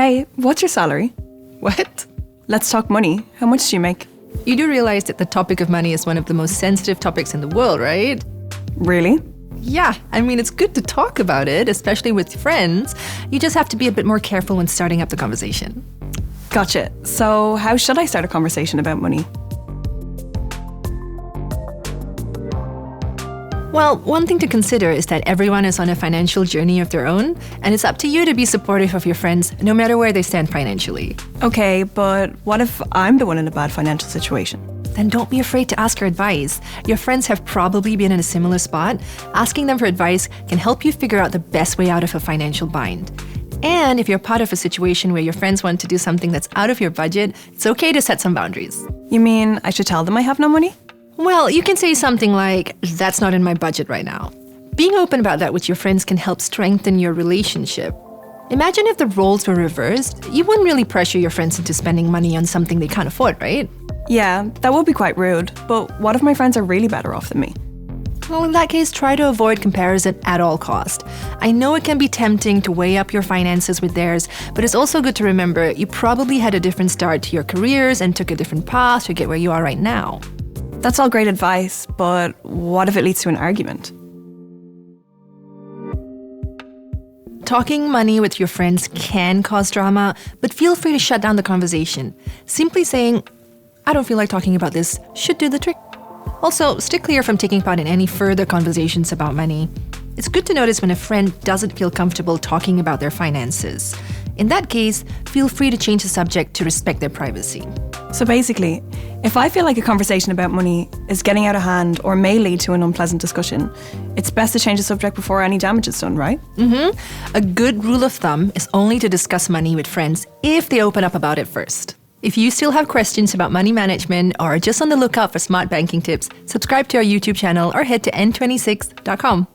Hey, what's your salary? What? Let's talk money. How much do you make? You do realize that the topic of money is one of the most sensitive topics in the world, right? Really? Yeah, I mean, it's good to talk about it, especially with friends. You just have to be a bit more careful when starting up the conversation. Gotcha. So how should I start a conversation about money? Well, one thing to consider is that everyone is on a financial journey of their own, and it's up to you to be supportive of your friends no matter where they stand financially. Okay, but what if I'm the one in a bad financial situation? Then don't be afraid to ask for advice. Your friends have probably been in a similar spot. Asking them for advice can help you figure out the best way out of a financial bind. And if you're part of a situation where your friends want to do something that's out of your budget, it's okay to set some boundaries. You mean I should tell them I have no money? Well, you can say something like, "That's not in my budget right now." Being open about that with your friends can help strengthen your relationship. Imagine if the roles were reversed. You wouldn't really pressure your friends into spending money on something they can't afford, right? Yeah, that would be quite rude. But what if my friends are really better off than me? Well, in that case, try to avoid comparison at all cost. I know it can be tempting to weigh up your finances with theirs, but it's also good to remember you probably had a different start to your careers and took a different path to get where you are right now. That's all great advice, but what if it leads to an argument? Talking money with your friends can cause drama, but feel free to shut down the conversation. Simply saying, "I don't feel like talking about this," should do the trick. Also, stick clear from taking part in any further conversations about money. It's good to notice when a friend doesn't feel comfortable talking about their finances. In that case, feel free to change the subject to respect their privacy. So basically, if I feel like a conversation about money is getting out of hand or may lead to an unpleasant discussion, it's best to change the subject before any damage is done, right? A good rule of thumb is only to discuss money with friends if they open up about it first. If you still have questions about money management or are just on the lookout for smart banking tips, subscribe to our YouTube channel or head to n26.com.